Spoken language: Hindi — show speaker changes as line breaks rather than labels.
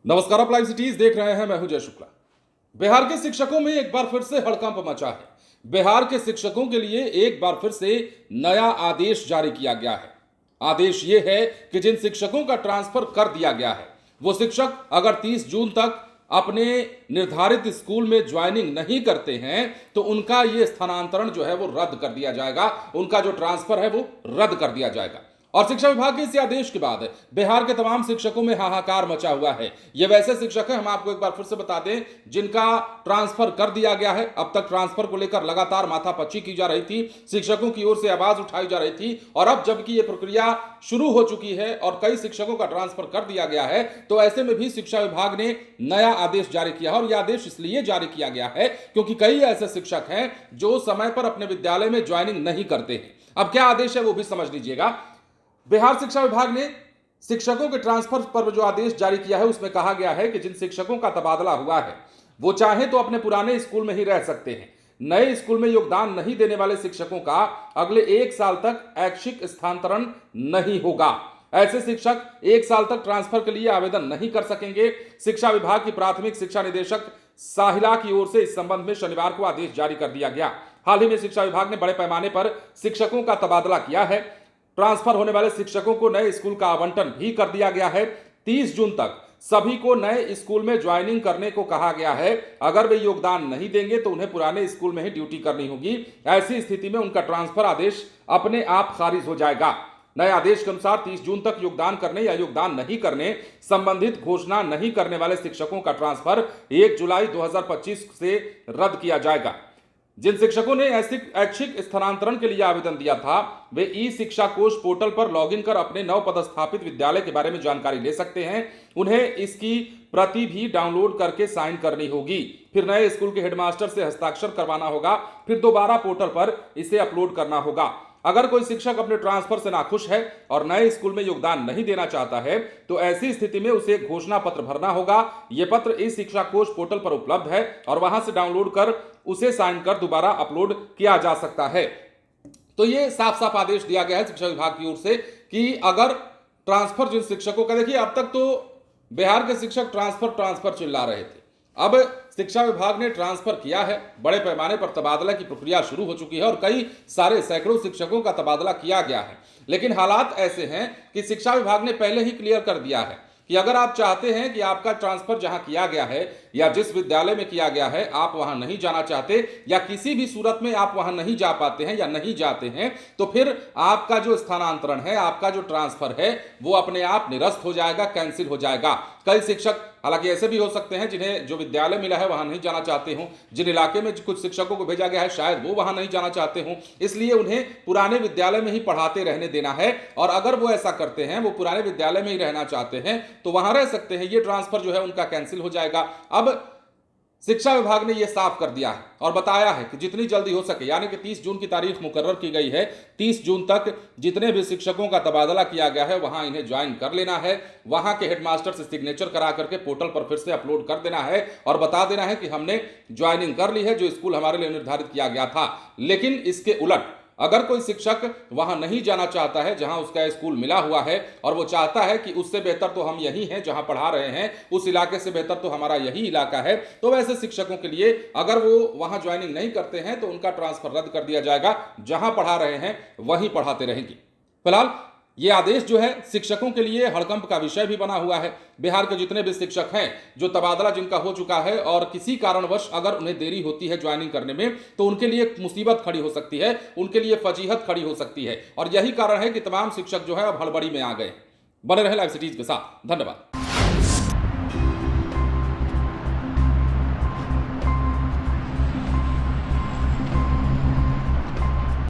नमस्कार, आप लाइव सिटीज देख रहे हैं। मैं हूं जय शुक्ला। बिहार के शिक्षकों में एक बार फिर से हड़कंप मचा है। बिहार के शिक्षकों के लिए एक बार फिर से नया आदेश जारी किया गया है। आदेश यह है कि जिन शिक्षकों का ट्रांसफर कर दिया गया है वो शिक्षक अगर 30 जून तक अपने निर्धारित स्कूल में ज्वाइनिंग नहीं करते हैं तो उनका यह स्थानांतरण जो है वो रद्द कर दिया जाएगा। उनका जो ट्रांसफर है वो रद्द कर दिया जाएगा। और शिक्षा विभाग के इस आदेश के बाद बिहार के तमाम शिक्षकों में हाहाकार मचा हुआ है। ये वैसे शिक्षक हैं, हम आपको एक बार फिर से बता दें, जिनका ट्रांसफर कर दिया गया है। अब तक ट्रांसफर को लेकर लगातार माथापच्ची की जा रही थी, शिक्षकों की ओर से आवाज उठाई जा रही थी। और अब जबकि ये प्रक्रिया शुरू हो चुकी है और कई शिक्षकों का ट्रांसफर कर दिया गया है, तो ऐसे में भी शिक्षा विभाग ने नया आदेश जारी किया है। और यह आदेश इसलिए जारी किया गया है क्योंकि कई ऐसे शिक्षक हैं जो समय पर अपने विद्यालय में ज्वाइनिंग नहीं करते हैं। अब क्या आदेश है वो भी समझ लीजिएगा। बिहार शिक्षा विभाग ने शिक्षकों के ट्रांसफर पर जो आदेश जारी किया है उसमें कहा गया है कि जिन शिक्षकों का तबादला हुआ है वो चाहे तो अपने पुराने स्कूल में ही रह सकते हैं। नए स्कूल में योगदान नहीं देने वाले शिक्षकों का अगले 1 साल तक ऐच्छिक स्थानांतरण नहीं होगा। ऐसे शिक्षक 1 साल तक ट्रांसफर के लिए आवेदन नहीं कर सकेंगे। शिक्षा विभाग की प्राथमिक शिक्षा निदेशक साहिला की ओर से इस संबंध में शनिवार को आदेश जारी कर दिया गया। हाल ही में शिक्षा विभाग ने बड़े पैमाने पर शिक्षकों का तबादला किया है। ट्रांसफर होने वाले शिक्षकों को नए स्कूल का आवंटन भी कर दिया गया है। 30 जून तक सभी को नए स्कूल में ज्वाइनिंग करने को कहा गया है। अगर वे योगदान नहीं देंगे तो उन्हें पुराने स्कूल में ही ड्यूटी करनी होगी। ऐसी स्थिति में उनका ट्रांसफर आदेश अपने आप खारिज हो जाएगा। नए आदेश के अनुसार 30 जून तक योगदान करने या योगदान नहीं करने संबंधित घोषणा नहीं करने वाले शिक्षकों का ट्रांसफर 1 जुलाई 2025 से रद्द किया जाएगा। जिन शिक्षकों ने ऐच्छिक स्थानांतरण के लिए आवेदन दिया था वे ई शिक्षा कोष पोर्टल पर लॉगिन कर अपने नव पदस्थापित विद्यालय के बारे में जानकारी ले सकते हैं। उन्हें इसकी प्रति भी डाउनलोड करके साइन करनी होगी। फिर नए स्कूल के हेडमास्टर से हस्ताक्षर करवाना होगा। फिर दोबारा पोर्टल पर इसे अपलोड करना होगा। अगर कोई शिक्षक अपने ट्रांसफर से नाखुश है और नए स्कूल में योगदान नहीं देना चाहता है तो ऐसी स्थिति में उसे एक घोषणा पत्र भरना होगा। यह पत्र इस शिक्षा कोष पोर्टल पर उपलब्ध है और वहां से डाउनलोड कर उसे साइन कर दोबारा अपलोड किया जा सकता है। तो ये साफ साफ आदेश दिया गया है शिक्षा विभाग की ओर से कि अगर ट्रांसफर जिन शिक्षकों का, देखिए अब तक तो बिहार के शिक्षक ट्रांसफर चिल्ला रहे थे। अब शिक्षा विभाग ने ट्रांसफर किया है, बड़े पैमाने पर तबादला की प्रक्रिया शुरू हो चुकी है और कई सारे सैकड़ों शिक्षकों का तबादला किया गया है। लेकिन हालात ऐसे हैं कि शिक्षा विभाग ने पहले ही क्लियर कर दिया है कि अगर आप चाहते हैं कि आपका ट्रांसफर जहां किया गया है या जिस विद्यालय में किया गया है आप वहां नहीं जाना चाहते या किसी भी सूरत में आप वहां नहीं जा पाते हैं या नहीं जाते हैं तो फिर आपका जो स्थानांतरण है, आपका जो ट्रांसफर है वो अपने आप निरस्त हो जाएगा, कैंसिल हो जाएगा। कई शिक्षक हालांकि ऐसे भी हो सकते हैं जिन्हें जो विद्यालय मिला है वहां नहीं जाना चाहते हों, जिन इलाके में कुछ शिक्षकों को भेजा गया है शायद वो वहां नहीं जाना चाहते हों, इसलिए उन्हें पुराने विद्यालय में ही पढ़ाते रहने देना है। और अगर वो ऐसा करते हैं, वो पुराने विद्यालय में ही रहना चाहते हैं तो वहां रह सकते हैं। ये ट्रांसफर जो है उनका कैंसिल हो जाएगा। अब शिक्षा विभाग ने यह साफ कर दिया है और बताया है कि जितनी जल्दी हो सके, यानी कि 30 जून की तारीख मुकर्रर की गई है, 30 जून तक जितने भी शिक्षकों का तबादला किया गया है वहां इन्हें ज्वाइन कर लेना है। वहां के हेडमास्टर से सिग्नेचर करा करके पोर्टल पर फिर से अपलोड कर देना है और बता देना है कि हमने ज्वाइनिंग कर ली है जो स्कूल हमारे लिए निर्धारित किया गया था। लेकिन इसके उलट अगर कोई शिक्षक वहां नहीं जाना चाहता है जहां उसका स्कूल मिला हुआ है और वो चाहता है कि उससे बेहतर तो हम यही हैं जहां पढ़ा रहे हैं, उस इलाके से बेहतर तो हमारा यही इलाका है, तो वैसे शिक्षकों के लिए अगर वो वहां ज्वाइनिंग नहीं करते हैं तो उनका ट्रांसफर रद्द कर दिया जाएगा। जहां पढ़ा रहे हैं वहीं पढ़ाते रहेंगे। फिलहाल ये आदेश जो है शिक्षकों के लिए हड़कंप का विषय भी बना हुआ है। बिहार के जितने भी शिक्षक हैं जो तबादला जिनका हो चुका है और किसी कारणवश अगर उन्हें देरी होती है ज्वाइनिंग करने में तो उनके लिए मुसीबत खड़ी हो सकती है, उनके लिए फजीहत खड़ी हो सकती है। और यही कारण है कि तमाम शिक्षक जो है अब हड़बड़ी में आ गए। बने रहे लाइव सिटीज के साथ। धन्यवाद।